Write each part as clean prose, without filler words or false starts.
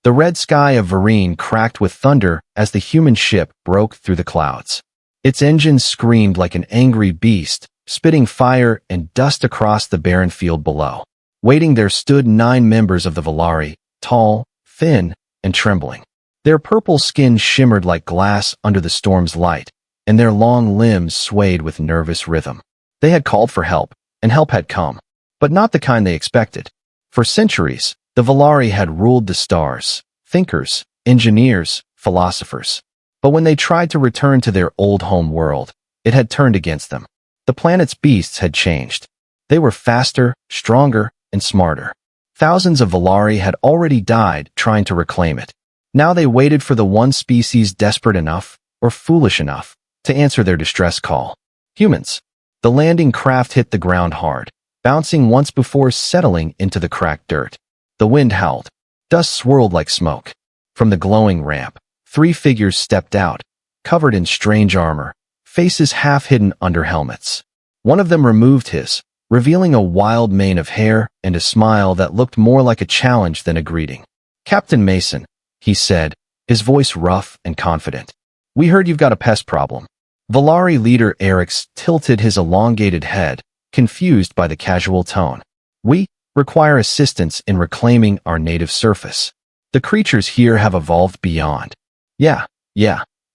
The red sky of Varine cracked with thunder as the human ship broke through the clouds. Its engines screamed like an angry beast, spitting fire and dust across the barren field below. Waiting there stood 9 members of the Volari, tall, thin, and trembling. Their purple skin shimmered like glass under the storm's light, and their long limbs swayed with nervous rhythm. They had called for help, and help had come, but not the kind they expected. For centuries, the Volari had ruled the stars, thinkers, engineers, philosophers. But when they tried to return to their old home world, it had turned against them. The planet's beasts had changed. They were faster, stronger, and smarter. Thousands of Volari had already died trying to reclaim it. Now they waited for the one species desperate enough, or foolish enough, to answer their distress call. Humans. The landing craft hit the ground hard, bouncing once before settling into the cracked dirt. The wind howled. Dust swirled like smoke. From the glowing ramp, 3 figures stepped out, covered in strange armor, faces half hidden under helmets. One of them removed his, revealing a wild mane of hair and a smile that looked more like a challenge than a greeting. "Captain Mason," he said, his voice rough and confident. "We heard you've got a pest problem." Volari leader Erix tilted his elongated head, confused by the casual tone. "We require assistance in reclaiming our native surface. The creatures here have evolved beyond." Yeah.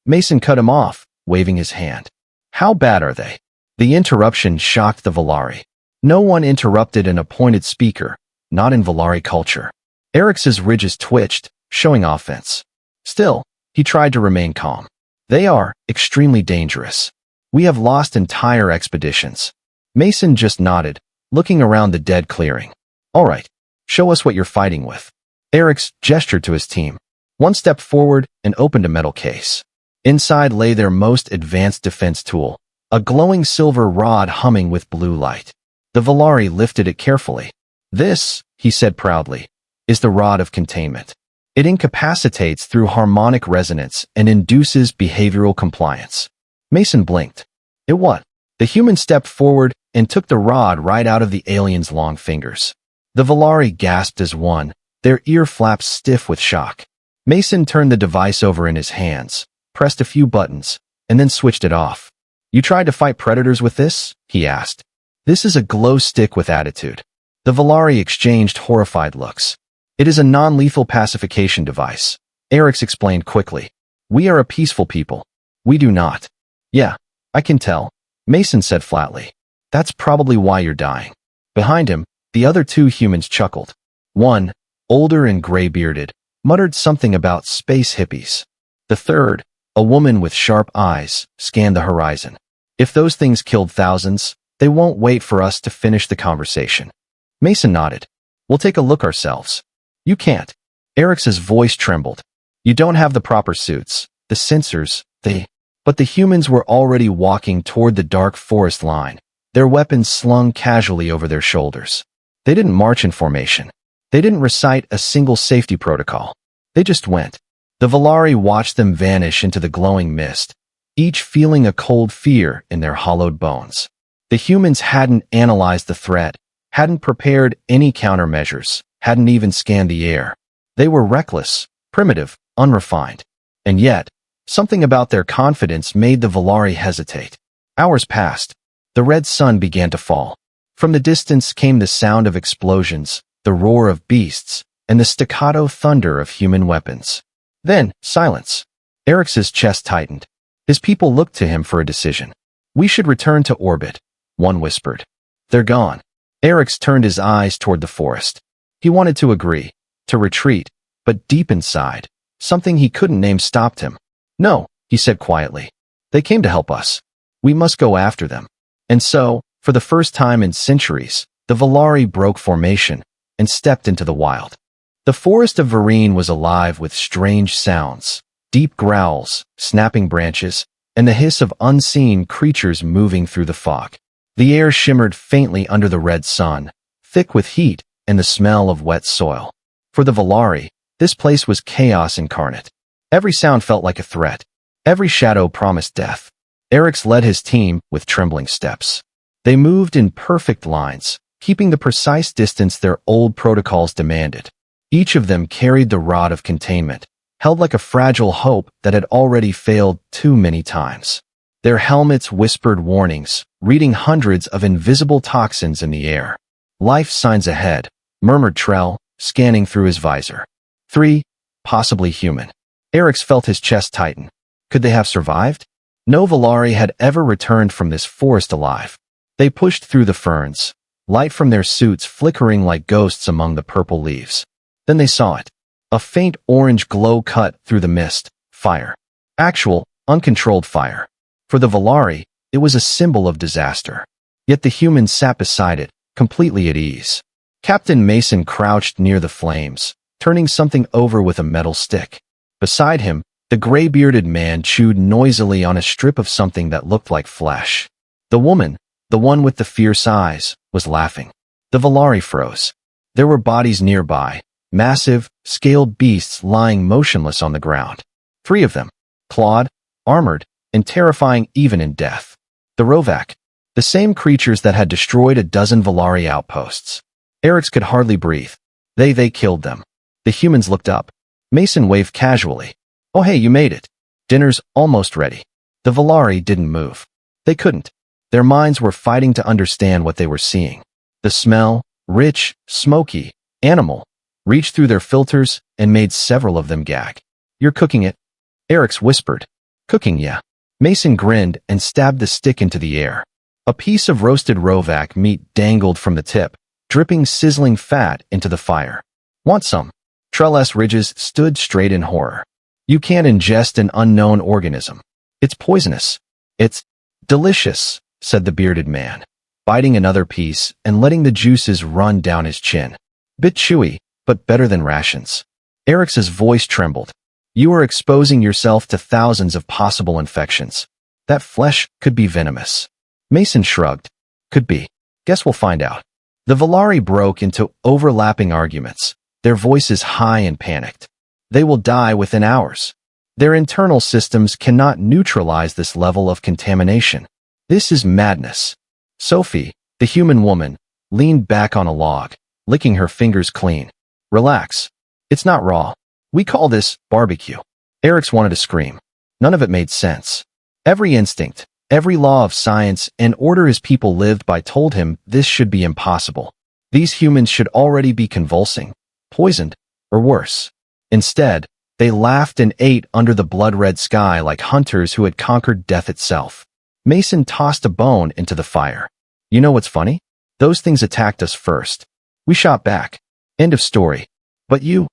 Mason cut him off, waving his hand. "How bad are they?" The interruption shocked the Volari. No one interrupted an appointed speaker, not in Volari culture. Erix's ridges twitched, showing offense. Still, he tried to remain calm. "They are extremely dangerous. We have lost entire expeditions." Mason just nodded, looking around the dead clearing. "All right, show us what you're fighting with." Erix gestured to his team. One stepped forward and opened a metal case. Inside lay their most advanced defense tool, a glowing silver rod humming with blue light. The Volari lifted it carefully. "This," he said proudly, "is the rod of containment. It incapacitates through harmonic resonance and induces behavioral compliance." Mason blinked. "It what?" The human stepped forward and took the rod right out of the alien's long fingers. The Volari gasped as one, their ear flaps stiff with shock. Mason turned the device over in his hands, pressed a few buttons, and then switched it off. "You tried to fight predators with this?" he asked. "This is a glow stick with attitude." The Volari exchanged horrified looks. "It is a non-lethal pacification device," Erix explained quickly. "We are a peaceful people. We do not." "Yeah, I can tell," Mason said flatly. "That's probably why you're dying." Behind him, the other 2 humans chuckled. One, older and gray-bearded, muttered something about space hippies. The third, a woman with sharp eyes, scanned the horizon. "If those things killed thousands, they won't wait for us to finish the conversation." Mason nodded. "We'll take a look ourselves." "You can't." Erix's voice trembled. "You don't have the proper suits, the sensors, But the humans were already walking toward the dark forest line, their weapons slung casually over their shoulders. They didn't march in formation. They didn't recite a single safety protocol. They just went. The Volari watched them vanish into the glowing mist, each feeling a cold fear in their hollowed bones. The humans hadn't analyzed the threat, hadn't prepared any countermeasures, hadn't even scanned the air. They were reckless, primitive, unrefined. And yet, something about their confidence made the Volari hesitate. Hours passed. The red sun began to fall. From the distance came the sound of explosions, the roar of beasts, and the staccato thunder of human weapons. Then, silence. Erix's chest tightened. His people looked to him for a decision. "We should return to orbit," one whispered. "They're gone." Erix turned his eyes toward the forest. He wanted to agree, to retreat, but deep inside, something he couldn't name stopped him. "No," he said quietly. "They came to help us. We must go after them." And so, for the first time in centuries, the Volari broke formation and stepped into the wild. The forest of Varine was alive with strange sounds, deep growls, snapping branches, and the hiss of unseen creatures moving through the fog. The air shimmered faintly under the red sun, thick with heat and the smell of wet soil. For the Volari, this place was chaos incarnate. Every sound felt like a threat. Every shadow promised death. Erix led his team with trembling steps. They moved in perfect lines, keeping the precise distance their old protocols demanded. Each of them carried the rod of containment, held like a fragile hope that had already failed too many times. Their helmets whispered warnings, reading hundreds of invisible toxins in the air. Life signs ahead, murmured Trell, scanning through his visor. 3, possibly human. Eric's felt his chest tighten. Could they have survived? No Valari had ever returned from this forest alive. They pushed through the ferns, light from their suits flickering like ghosts among the purple leaves. Then they saw it. A faint orange glow cut through the mist. Fire. Actual, uncontrolled fire. For the Valari, it was a symbol of disaster. Yet the humans sat beside it, completely at ease. Captain Mason crouched near the flames, turning something over with a metal stick. Beside him, the gray-bearded man chewed noisily on a strip of something that looked like flesh. The woman, the one with the fierce eyes, was laughing. The Valari froze. There were bodies nearby, massive, scaled beasts lying motionless on the ground. 3 of them, clawed, armored, and terrifying even in death. The Rovak, the same creatures that had destroyed a dozen Valari outposts. Eric's could hardly breathe. They killed them. The humans looked up. Mason waved casually. Oh hey, you made it. Dinner's almost ready. The Valari didn't move. They couldn't. Their minds were fighting to understand what they were seeing. The smell, rich, smoky, animal, reached through their filters and made several of them gag. You're cooking it? Eric's whispered. Cooking, yeah. Mason grinned and stabbed the stick into the air. A piece of roasted Rovak meat dangled from the tip, dripping sizzling fat into the fire. Want some? Trell's ridges stood straight in horror. You can't ingest an unknown organism. It's poisonous. It's delicious, said the bearded man, biting another piece and letting the juices run down his chin. Bit chewy, but better than rations. Eric's voice trembled. You are exposing yourself to thousands of possible infections. That flesh could be venomous. Mason shrugged. Could be. Guess we'll find out. The Valari broke into overlapping arguments, their voices high and panicked. They will die within hours. Their internal systems cannot neutralize this level of contamination. This is madness. Sophie, the human woman, leaned back on a log, licking her fingers clean. Relax. It's not raw. We call this barbecue. Eric's wanted to scream. None of it made sense. Every instinct, every law of science and order his people lived by told him this should be impossible. These humans should already be convulsing, poisoned, or worse. Instead, they laughed and ate under the blood-red sky like hunters who had conquered death itself. Mason tossed a bone into the fire. You know what's funny? Those things attacked us first. We shot back. End of story. But you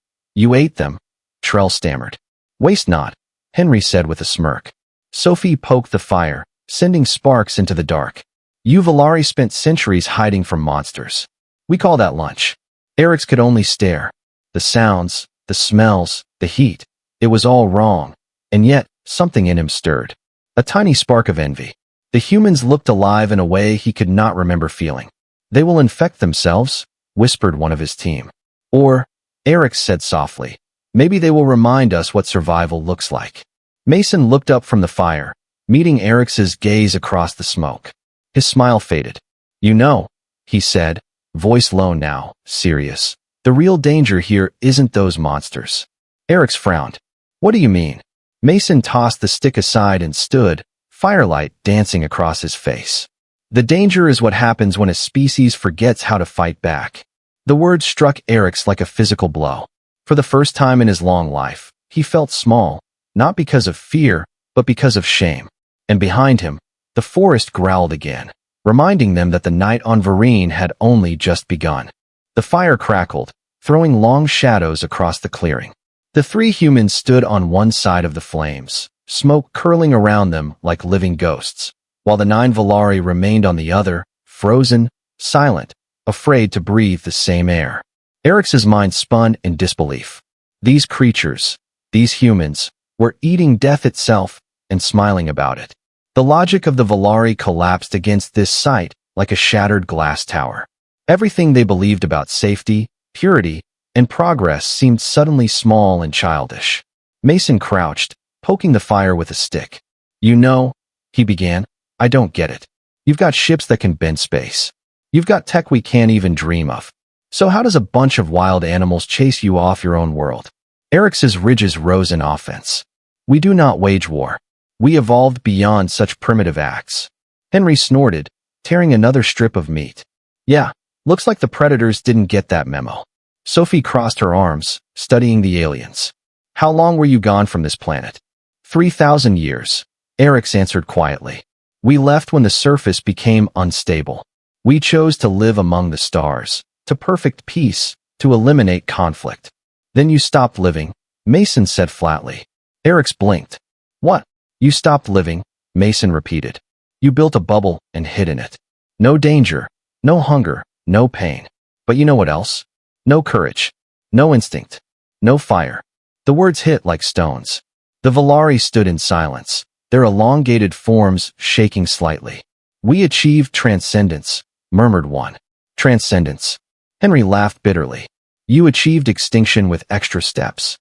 ate them. Trell stammered. Waste not, Henry said with a smirk. Sophie poked the fire, sending sparks into the dark. You Valari spent centuries hiding from monsters. We call that lunch. Eric's could only stare. The sounds, the smells, the heat. It was all wrong. And yet, something in him stirred. A tiny spark of envy. The humans looked alive in a way he could not remember feeling. They will infect themselves, whispered one of his team. Or, Eric said softly, maybe they will remind us what survival looks like. Mason looked up from the fire, meeting Eric's gaze across the smoke. His smile faded. You know, he said, voice low now, serious. The real danger here isn't those monsters. Eric's frowned. What do you mean? Mason tossed the stick aside and stood, firelight dancing across his face. The danger is what happens when a species forgets how to fight back. The word struck Eric's like a physical blow. For the first time in his long life, he felt small, not because of fear, but because of shame. And behind him, the forest growled again, reminding them that the night on Vereen had only just begun. The fire crackled, throwing long shadows across the clearing. The 3 humans stood on one side of the flames, smoke curling around them like living ghosts, while the 9 Valari remained on the other, frozen, silent, afraid to breathe the same air. Eric's mind spun in disbelief. These creatures, these humans, were eating death itself and smiling about it. The logic of the Valari collapsed against this sight like a shattered glass tower. Everything they believed about safety, purity, and progress seemed suddenly small and childish. Mason crouched, poking the fire with a stick. You know, he began, I don't get it. You've got ships that can bend space. You've got tech we can't even dream of. So how does a bunch of wild animals chase you off your own world? Eric's ridges rose in offense. We do not wage war. We evolved beyond such primitive acts. Henry snorted, tearing another strip of meat. Yeah, looks like the predators didn't get that memo. Sophie crossed her arms, studying the aliens. How long were you gone from this planet? 3,000 years. Eric's answered quietly. We left when the surface became unstable. We chose to live among the stars, to perfect peace, to eliminate conflict. Then you stopped living, Mason said flatly. Eric's blinked. What? You stopped living, Mason repeated. You built a bubble and hid in it. No danger, no hunger, no pain. But you know what else? No courage, no instinct, no fire. The words hit like stones. The Volari stood in silence, their elongated forms shaking slightly. We achieved transcendence, murmured one. Transcendence. Henry laughed bitterly. You achieved extinction with extra steps.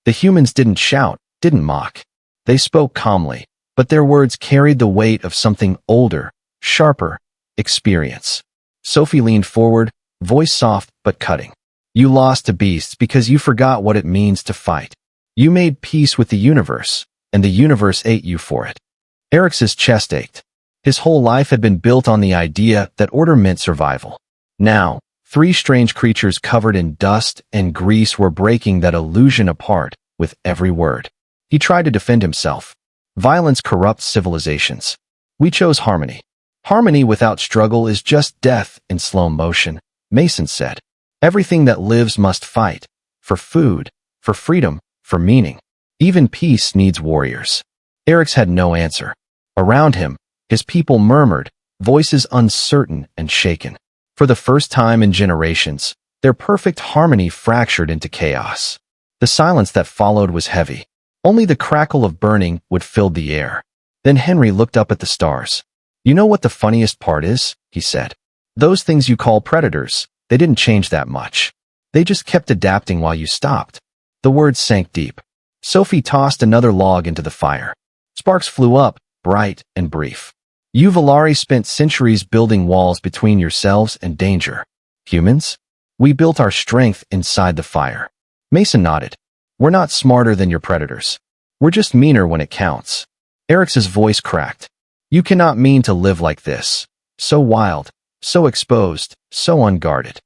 The humans didn't shout, didn't mock. They spoke calmly, but their words carried the weight of something older, sharper, experience. Sophie leaned forward, voice soft but cutting. You lost to beasts because you forgot what it means to fight. You made peace with the universe, and the universe ate you for it. Eric's chest ached. His whole life had been built on the idea that order meant survival. Now, three strange creatures covered in dust and grease were breaking that illusion apart with every word. He tried to defend himself. Violence corrupts civilizations. We chose harmony. Harmony without struggle is just death in slow motion, Mason said. Everything that lives must fight. For food, for freedom, for meaning. Even peace needs warriors. Eric's had no answer. Around him, his people murmured, voices uncertain and shaken. For the first time in generations, their perfect harmony fractured into chaos. The silence that followed was heavy. Only the crackle of burning would fill the air. Then Henry looked up at the stars. You know what the funniest part is? He said. Those things you call predators, they didn't change that much. They just kept adapting while you stopped. The words sank deep. Sophie tossed another log into the fire. Sparks flew up, bright and brief. You Volari spent centuries building walls between yourselves and danger. Humans? We built our strength inside the fire. Mason nodded. We're not smarter than your predators. We're just meaner when it counts. Eric's voice cracked. You cannot mean to live like this. So wild, so exposed, so unguarded.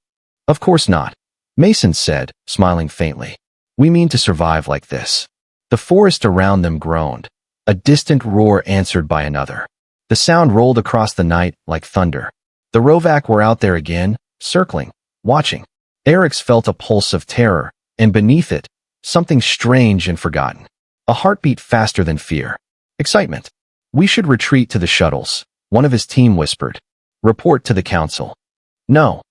Of course not, Mason said, smiling faintly. We mean to survive like this. The forest around them groaned. A distant roar answered by another. The sound rolled across the night like thunder. The Rovak were out there again, circling, watching. Eric's felt a pulse of terror, and beneath it, something strange and forgotten. A heartbeat faster than fear. Excitement. We should retreat to the shuttles, one of his team whispered. Report to the council. No,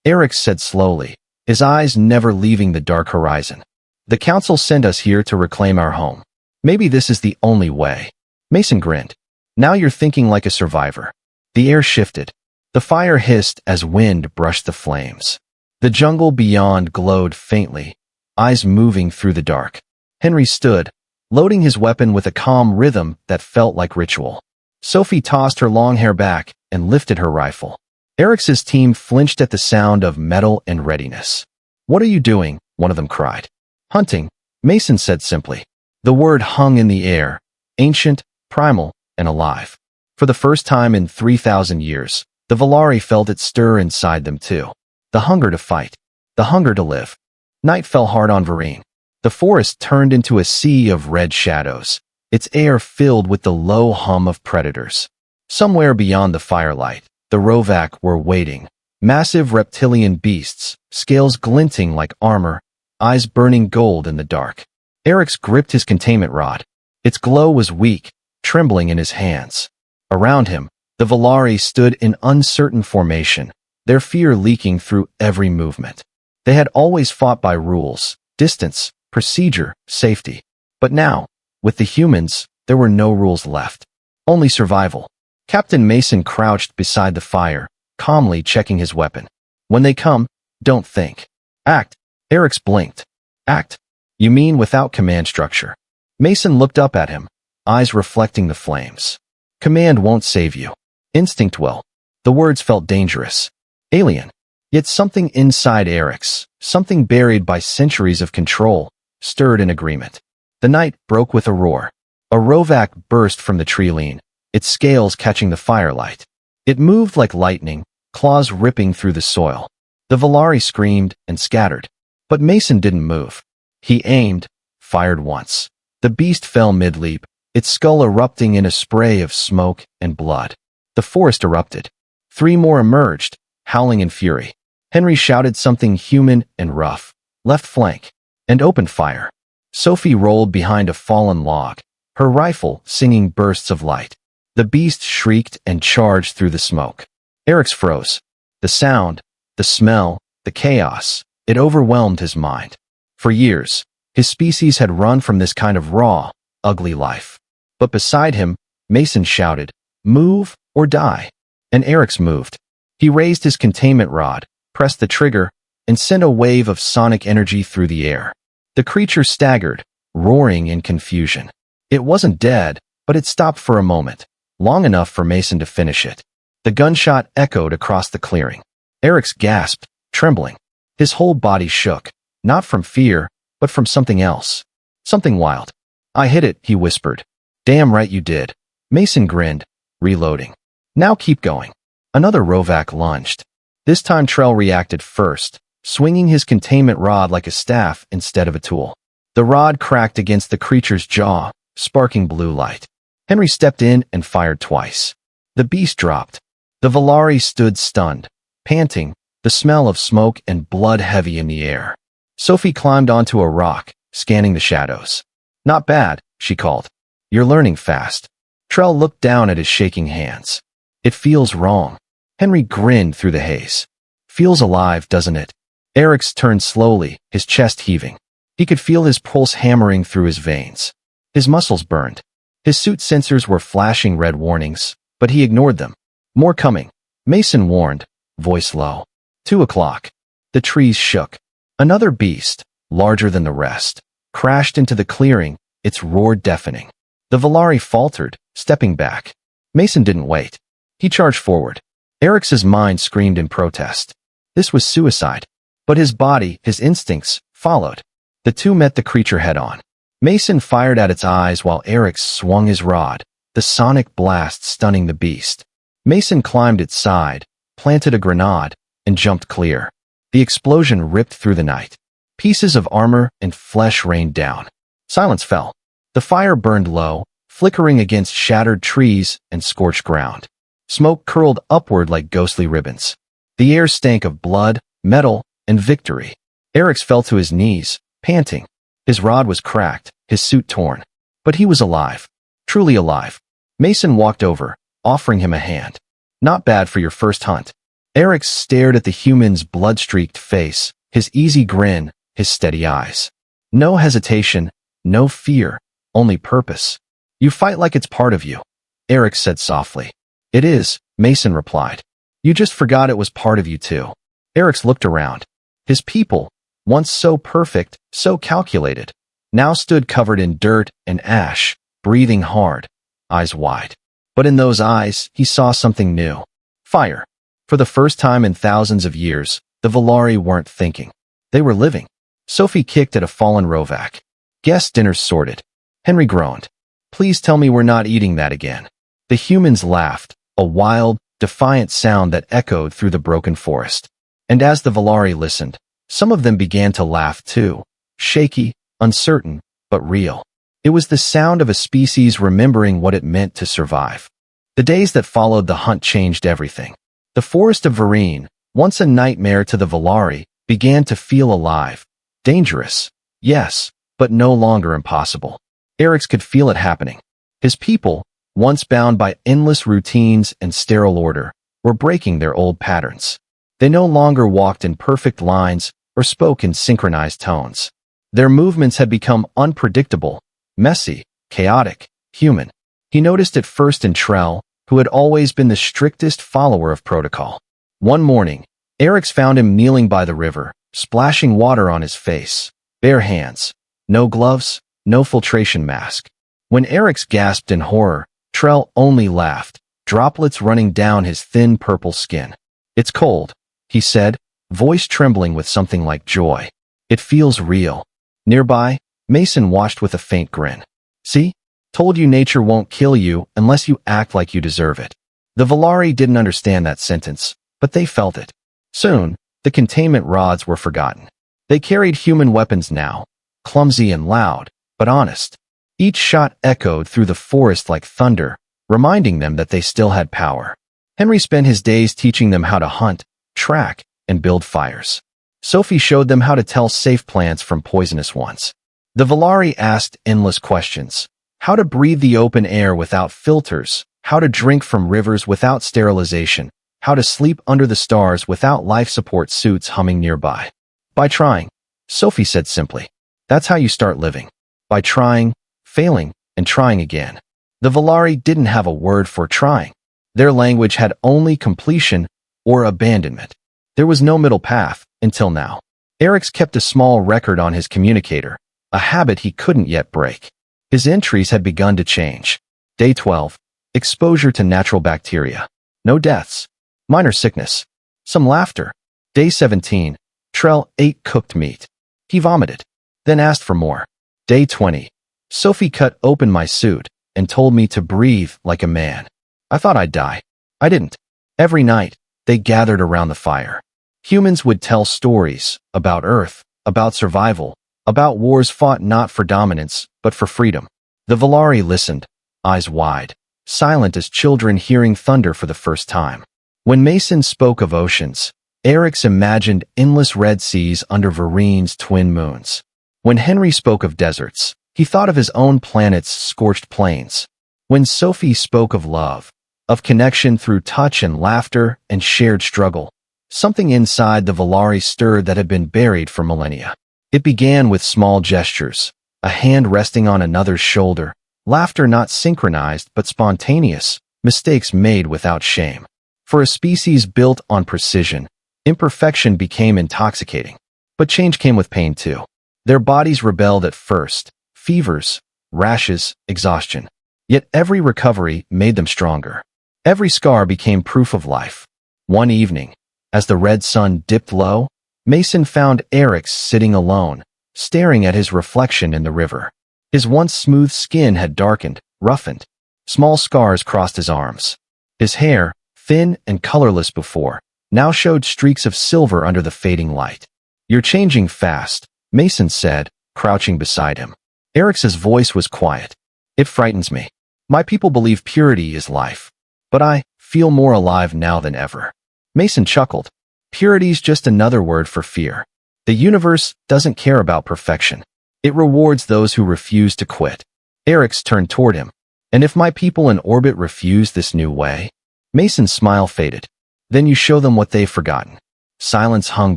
Eric said slowly, his eyes never leaving the dark horizon. The council sent us here to reclaim our home. Maybe this is the only way. Mason grinned. Now you're thinking like a survivor. The air shifted. The fire hissed as wind brushed the flames. The jungle beyond glowed faintly, eyes moving through the dark. Henry stood, loading his weapon with a calm rhythm that felt like ritual. Sophie tossed her long hair back and lifted her rifle. Eric's team flinched at the sound of metal and readiness. What are you doing? One of them cried. Hunting, Mason said simply. The word hung in the air, ancient, primal, and alive. For the first time in 3,000 years, the Volari felt it stir inside them too. The hunger to fight. The hunger to live. Night fell hard on Vereen. The forest turned into a sea of red shadows, its air filled with the low hum of predators. Somewhere beyond the firelight, the Rovak were waiting. Massive reptilian beasts, scales glinting like armor, eyes burning gold in the dark. Eric's gripped his containment rod. Its glow was weak, trembling in his hands. Around him, the Volari stood in uncertain formation, their fear leaking through every movement. They had always fought by rules, distance, procedure, safety. But now, with the humans, there were no rules left. Only survival. Captain Mason crouched beside the fire, calmly checking his weapon. When they come, don't think. Act. Eric's blinked. Act. You mean without command structure? Mason looked up at him, eyes reflecting the flames. Command won't save you. Instinct will. The words felt dangerous. Alien. Yet something inside Eric's, something buried by centuries of control, stirred in agreement. The night broke with a roar. A Rovak burst from the tree line, its scales catching the firelight. It moved like lightning, claws ripping through the soil. The Volari screamed and scattered. But Mason didn't move. He aimed, fired once. The beast fell mid-leap, its skull erupting in a spray of smoke and blood. The forest erupted. 3 more emerged, howling in fury. Henry shouted something human and rough, left flank, and opened fire. Sophie rolled behind a fallen log, her rifle singing bursts of light. The beast shrieked and charged through the smoke. Eric's froze. The sound, the smell, the chaos, it overwhelmed his mind. For years, his species had run from this kind of raw, ugly life. But beside him, Mason shouted, "Move or die." And Eric's moved. He raised his containment rod, pressed the trigger, and sent a wave of sonic energy through the air. The creature staggered, roaring in confusion. It wasn't dead, but it stopped for a moment, long enough for Mason to finish it. The gunshot echoed across the clearing. Eric's gasped, trembling. His whole body shook, not from fear, but from something else. Something wild. "I hit it," he whispered. "Damn right you did." Mason grinned, reloading. "Now keep going." Another Rovak lunged. This time Trell reacted first, swinging his containment rod like a staff instead of a tool. The rod cracked against the creature's jaw, sparking blue light. Henry stepped in and fired twice. The beast dropped. The Volari stood stunned, panting, the smell of smoke and blood heavy in the air. Sophie climbed onto a rock, scanning the shadows. "Not bad," she called. "You're learning fast." Trell looked down at his shaking hands. "It feels wrong." Henry grinned through the haze. "Feels alive, doesn't it?" Eric's turned slowly, his chest heaving. He could feel his pulse hammering through his veins. His muscles burned. His suit sensors were flashing red warnings, but he ignored them. "More coming," Mason warned, voice low. 2 o'clock. The trees shook. Another beast, larger than the rest, crashed into the clearing, its roar deafening. The Volari faltered, stepping back. Mason didn't wait. He charged forward. Eric's mind screamed in protest. This was suicide. But his body, his instincts, followed. The two met the creature head-on. Mason fired at its eyes while Eric swung his rod, the sonic blast stunning the beast. Mason climbed its side, planted a grenade, and jumped clear. The explosion ripped through the night. Pieces of armor and flesh rained down. Silence fell. The fire burned low, flickering against shattered trees and scorched ground. Smoke curled upward like ghostly ribbons. The air stank of blood, metal, and victory. Eric fell to his knees, panting. His rod was cracked, his suit torn. But he was alive. Truly alive. Mason walked over, offering him a hand. "Not bad for your first hunt." Eric stared at the human's blood-streaked face, his easy grin, his steady eyes. No hesitation, no fear, only purpose. "You fight like it's part of you," Eric said softly. "It is," Mason replied. "You just forgot it was part of you too." Eric looked around. His people, once so perfect, so calculated, now stood covered in dirt and ash, breathing hard, eyes wide. But in those eyes, he saw something new. Fire. For the first time in thousands of years, the Volari weren't thinking. They were living. Sophie kicked at a fallen Rovak. Guest dinners sorted. Henry groaned. "Please tell me we're not eating that again." The humans laughed, a wild, defiant sound that echoed through the broken forest. And as the Volari listened, some of them began to laugh too, shaky, uncertain, but real. It was the sound of a species remembering what it meant to survive. The days that followed the hunt changed everything. The forest of Varine, once a nightmare to the Volari, began to feel alive. Dangerous, yes, but no longer impossible. Eric could feel it happening. His people, once bound by endless routines and sterile order, were breaking their old patterns. They no longer walked in perfect lines or spoke in synchronized tones. Their movements had become unpredictable, messy, chaotic, human. He noticed it first in Trell, who had always been the strictest follower of protocol. One morning, Eric found him kneeling by the river, splashing water on his face, bare hands, no gloves, no filtration mask. When Eric gasped in horror, Trell only laughed, droplets running down his thin purple skin. "It's cold," he said, voice trembling with something like joy. It feels real. Nearby, Mason watched with a faint grin. See? Told you nature won't kill you unless you act like you deserve it. The Valari didn't understand that sentence, but they felt it. Soon, the containment rods were forgotten. They carried human weapons now, clumsy and loud, but honest. Each shot echoed through the forest like thunder, reminding them that they still had power. Henry spent his days teaching them how to hunt, track, and build fires. Sophie showed them how to tell safe plants from poisonous ones. The Valari asked endless questions. How to breathe the open air without filters, how to drink from rivers without sterilization, how to sleep under the stars without life support suits humming nearby. By trying, Sophie said simply. That's how you start living. By trying, failing, and trying again. The Valari didn't have a word for trying. Their language had only completion or abandonment. There was no middle path, until now. Eric's kept a small record on his communicator, a habit he couldn't yet break. His entries had begun to change. Day 12. Exposure to natural bacteria. No deaths. Minor sickness. Some laughter. Day 17. Trell ate cooked meat. He vomited. Then asked for more. Day 20. Sophie cut open my suit and told me to breathe like a man. I thought I'd die. I didn't. Every night, they gathered around the fire. Humans would tell stories about Earth, about survival, about wars fought not for dominance, but for freedom. The Valari listened, eyes wide, silent as children hearing thunder for the first time. When Mason spoke of oceans, Eric's imagined endless red seas under Varine's twin moons. When Henry spoke of deserts, he thought of his own planet's scorched plains. When Sophie spoke of love, of connection through touch and laughter and shared struggle, something inside the Valari stirred that had been buried for millennia. It began with small gestures, a hand resting on another's shoulder, laughter not synchronized but spontaneous, mistakes made without shame. For a species built on precision, imperfection became intoxicating. But change came with pain too. Their bodies rebelled at first, fevers, rashes, exhaustion. Yet every recovery made them stronger. Every scar became proof of life. One evening, as the red sun dipped low, Mason found Eric sitting alone, staring at his reflection in the river. His once smooth skin had darkened, roughened. Small scars crossed his arms. His hair, thin and colorless before, now showed streaks of silver under the fading light. You're changing fast, Mason said, crouching beside him. Eric's voice was quiet. It frightens me. My people believe purity is life. But I feel more alive now than ever. Mason chuckled. Purity's just another word for fear. The universe doesn't care about perfection. It rewards those who refuse to quit. Eric's turned toward him. And if my people in orbit refuse this new way? Mason's smile faded. Then you show them what they've forgotten. Silence hung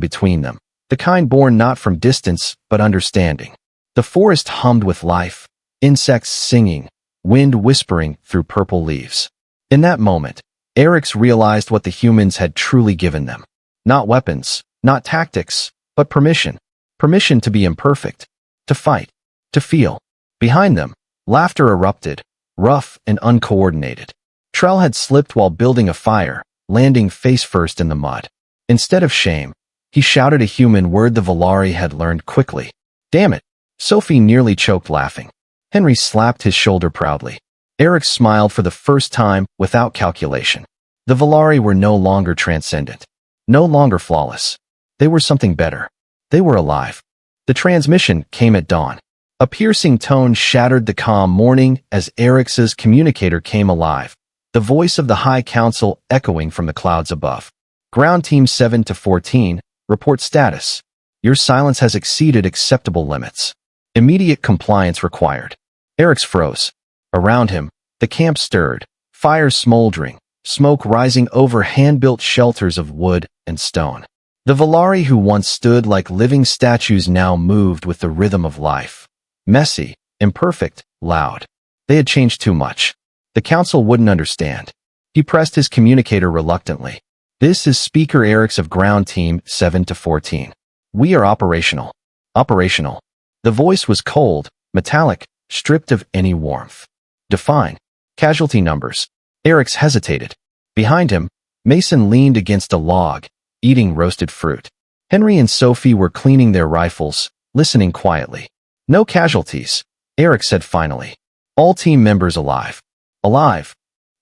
between them, the kind born not from distance but understanding. The forest hummed with life, insects singing, wind whispering through purple leaves. In that moment, Eric's realized what the humans had truly given them. Not weapons, not tactics, but permission. Permission to be imperfect, to fight, to feel. Behind them, laughter erupted, rough and uncoordinated. Trell had slipped while building a fire, landing face first in the mud. Instead of shame, he shouted a human word the Valari had learned quickly. Damn it! Sophie nearly choked laughing. Henry slapped his shoulder proudly. Eric smiled for the first time without calculation. The Valari were no longer transcendent, no longer flawless. They were something better. They were alive. The transmission came at dawn. A piercing tone shattered the calm morning as Eric's communicator came alive, the voice of the High Council echoing from the clouds above. Ground Team 7 to 14, report status. Your silence has exceeded acceptable limits. Immediate compliance required. Eric's froze. Around him, the camp stirred, fires smoldering, smoke rising over hand-built shelters of wood and stone. The Valari who once stood like living statues now moved with the rhythm of life. Messy, imperfect, loud. They had changed too much. The council wouldn't understand. He pressed his communicator reluctantly. This is Speaker Eric's of Ground Team 7 to 14. We are operational. Operational. The voice was cold, metallic, stripped of any warmth. Define. Casualty numbers. Eric's hesitated. Behind him, Mason leaned against a log, eating roasted fruit. Henry and Sophie were cleaning their rifles, listening quietly. No casualties, Eric said finally. All team members alive. Alive.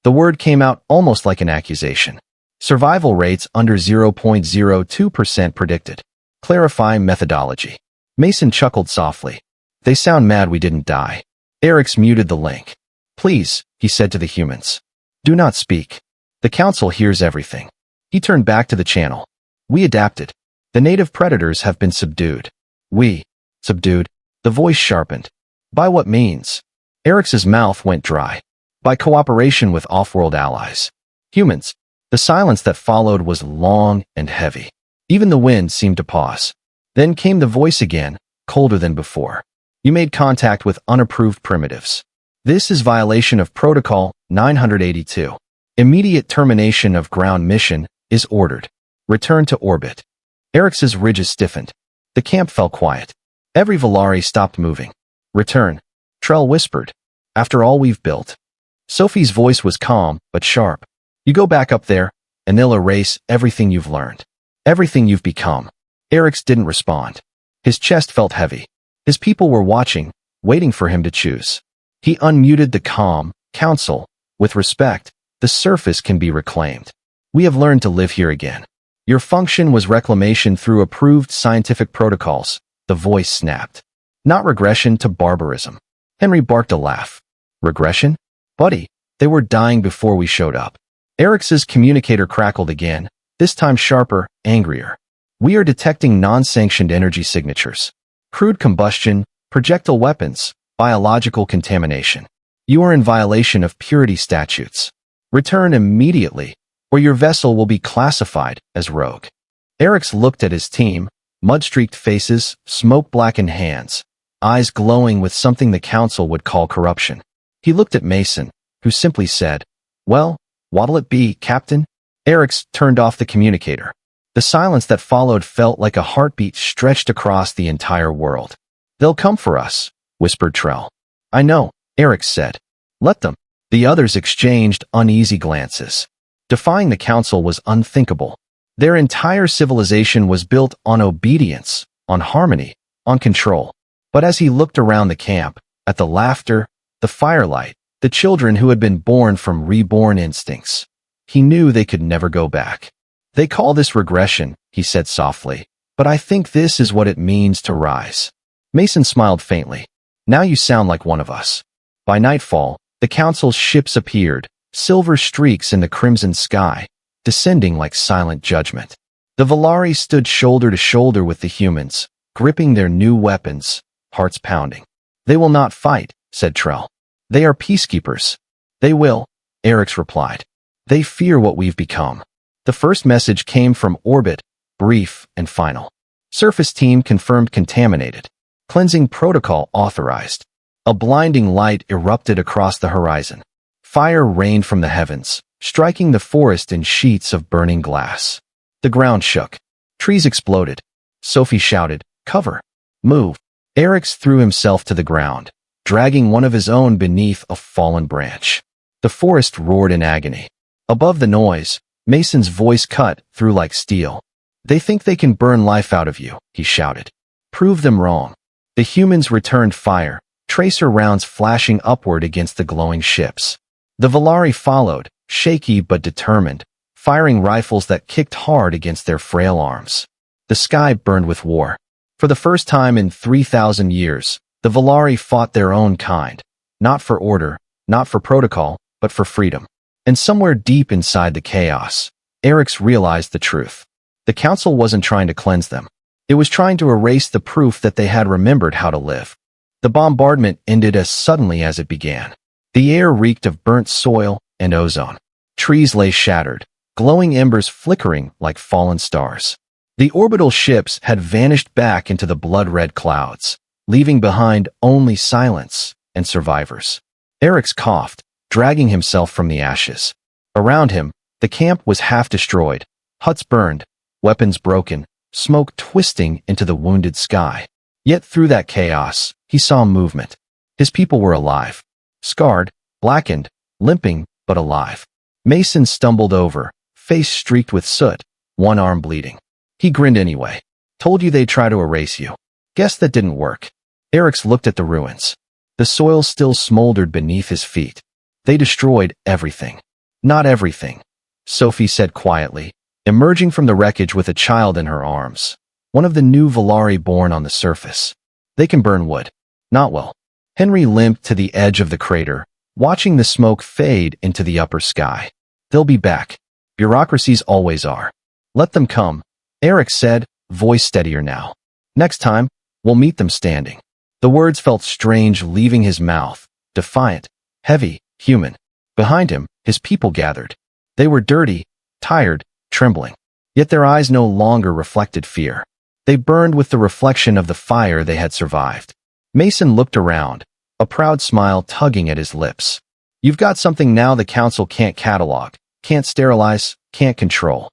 The word came out almost like an accusation. Survival rates under 0.02% predicted. Clarify methodology. Mason chuckled softly. They sound mad we didn't die. Eric's muted the link. Please, he said to the humans. Do not speak. The council hears everything. He turned back to the channel. We adapted. The native predators have been subdued. We. Subdued. The voice sharpened. By what means? Eric's mouth went dry. By cooperation with off-world allies. Humans. The silence that followed was long and heavy. Even the wind seemed to pause. Then came the voice again, colder than before. You made contact with unapproved primitives. This is violation of Protocol 982. Immediate termination of ground mission is ordered. Return to orbit. Eric's ridges stiffened. The camp fell quiet. Every Volari stopped moving. Return. Trell whispered. After all we've built. Sophie's voice was calm, but sharp. You go back up there, and they'll erase everything you've learned. Everything you've become. Eric's didn't respond. His chest felt heavy. His people were watching, waiting for him to choose. He unmuted the calm, council. With respect, the surface can be reclaimed. We have learned to live here again. Your function was reclamation through approved scientific protocols, the voice snapped. Not regression to barbarism. Henry barked a laugh. Regression? Buddy, they were dying before we showed up. Eric's communicator crackled again, this time sharper, angrier. We are detecting non-sanctioned energy signatures. Crude combustion, projectile weapons, biological contamination. You are in violation of purity statutes. Return immediately, or your vessel will be classified as rogue. Eric's looked at his team, mud-streaked faces, smoke-blackened hands, eyes glowing with something the council would call corruption. He looked at Mason, who simply said, Well, what'll it be, Captain? Eric's turned off the communicator. The silence that followed felt like a heartbeat stretched across the entire world. They'll come for us, whispered Trell. I know, Eric said. Let them. The others exchanged uneasy glances. Defying the council was unthinkable. Their entire civilization was built on obedience, on harmony, on control. But as he looked around the camp, at the laughter, the firelight, the children who had been born from reborn instincts, he knew they could never go back. They call this regression, he said softly, but I think this is what it means to rise. Mason smiled faintly. Now you sound like one of us. By nightfall, the council's ships appeared, silver streaks in the crimson sky, descending like silent judgment. The Volari stood shoulder to shoulder with the humans, gripping their new weapons, hearts pounding. They will not fight, said Trell. They are peacekeepers. They will, Eric's replied. They fear what we've become. The first message came from orbit, brief and final. Surface team confirmed contaminated. Cleansing protocol authorized. A blinding light erupted across the horizon. Fire rained from the heavens, striking the forest in sheets of burning glass. The ground shook. Trees exploded. Sophie shouted, Cover! Move! Eric's threw himself to the ground, dragging one of his own beneath a fallen branch. The forest roared in agony. Above the noise, Mason's voice cut through like steel. They think they can burn life out of you, he shouted. Prove them wrong. The humans returned fire, tracer rounds flashing upward against the glowing ships. The Volari followed, shaky but determined, firing rifles that kicked hard against their frail arms. The sky burned with war. For the first time in 3,000 years, the Volari fought their own kind, not for order, not for protocol, but for freedom. And somewhere deep inside the chaos, Eric's realized the truth. The council wasn't trying to cleanse them. It was trying to erase the proof that they had remembered how to live. The bombardment ended as suddenly as it began. The air reeked of burnt soil and ozone. Trees lay shattered, glowing embers flickering like fallen stars. The orbital ships had vanished back into the blood-red clouds, leaving behind only silence and survivors. Eric's coughed, dragging himself from the ashes. Around him, the camp was half destroyed, huts burned, weapons broken, smoke twisting into the wounded sky. Yet through that chaos, he saw movement. His people were alive. Scarred, blackened, limping, but alive. Mason stumbled over, face streaked with soot, one arm bleeding. He grinned anyway. Told you they'd try to erase you. Guess that didn't work. Eric's looked at the ruins. The soil still smoldered beneath his feet. They destroyed everything. Not everything, Sophie said quietly, emerging from the wreckage with a child in her arms. One of the new Volari born on the surface. They can burn wood. Not well. Henry limped to the edge of the crater, watching the smoke fade into the upper sky. They'll be back. Bureaucracies always are. Let them come, Eric said, voice steadier now. Next time, we'll meet them standing. The words felt strange leaving his mouth, defiant, heavy, human. Behind him, his people gathered. They were dirty, tired, trembling. Yet their eyes no longer reflected fear. They burned with the reflection of the fire they had survived. Mason looked around, a proud smile tugging at his lips. You've got something now the council can't catalog, can't sterilize, can't control.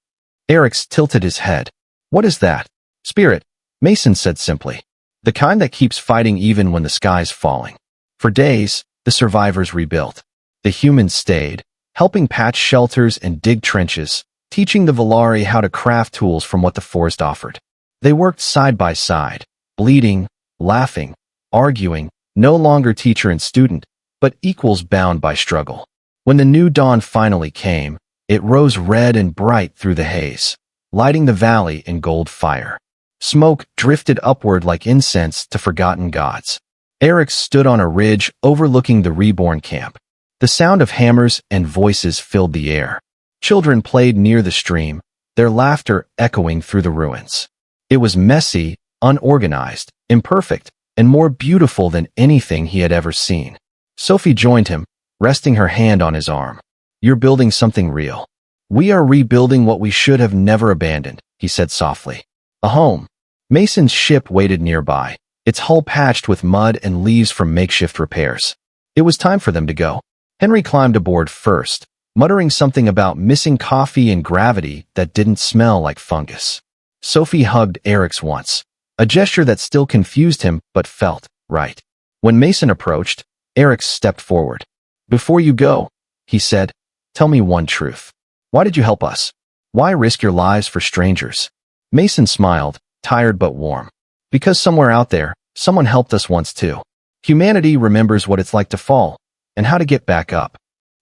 Eric tilted his head. What is that? Spirit, Mason said simply. The kind that keeps fighting even when the sky's falling. For days, the survivors rebuilt. The humans stayed, helping patch shelters and dig trenches, teaching the Volari how to craft tools from what the forest offered. They worked side by side, bleeding, laughing, arguing, no longer teacher and student, but equals bound by struggle. When the new dawn finally came, it rose red and bright through the haze, lighting the valley in gold fire. Smoke drifted upward like incense to forgotten gods. Eric stood on a ridge overlooking the reborn camp. The sound of hammers and voices filled the air. Children played near the stream, their laughter echoing through the ruins. It was messy, unorganized, imperfect, and more beautiful than anything he had ever seen. Sophie joined him, resting her hand on his arm. You're building something real. We are rebuilding what we should have never abandoned, he said softly. A home. Mason's ship waited nearby, its hull patched with mud and leaves from makeshift repairs. It was time for them to go. Henry climbed aboard first, muttering something about missing coffee and gravity that didn't smell like fungus. Sophie hugged Eric's once, a gesture that still confused him but felt right. When Mason approached, Eric stepped forward. Before you go, he said, tell me one truth. Why did you help us? Why risk your lives for strangers? Mason smiled, tired but warm. Because somewhere out there, someone helped us once too. Humanity remembers what it's like to fall, and how to get back up.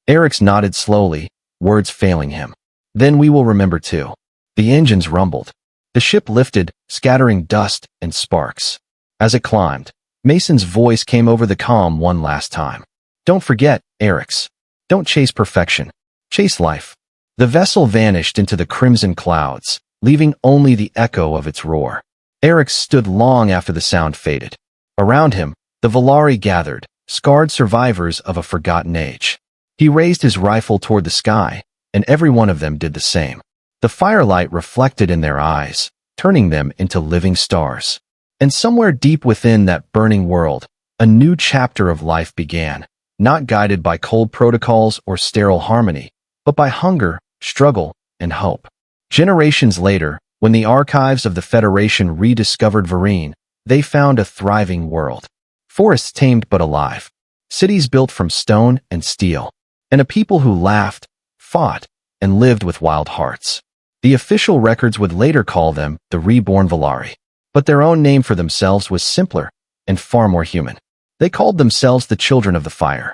Eric nodded slowly, words failing him. Then we will remember too. The engines rumbled. The ship lifted, scattering dust and sparks. As it climbed, Mason's voice came over the comm one last time. Don't forget, Eric's. Don't chase perfection. Chase life. The vessel vanished into the crimson clouds, leaving only the echo of its roar. Eric stood long after the sound faded. Around him, the Volari gathered, scarred survivors of a forgotten age. He raised his rifle toward the sky, and every one of them did the same. The firelight reflected in their eyes, turning them into living stars. And somewhere deep within that burning world, a new chapter of life began, not guided by cold protocols or sterile harmony, but by hunger, struggle, and hope. Generations later, when the archives of the Federation rediscovered Vereen, they found a thriving world. Forests tamed but alive, cities built from stone and steel, and a people who laughed, fought, and lived with wild hearts. The official records would later call them the reborn Volari, but their own name for themselves was simpler and far more human. They called themselves the Children of the Fire.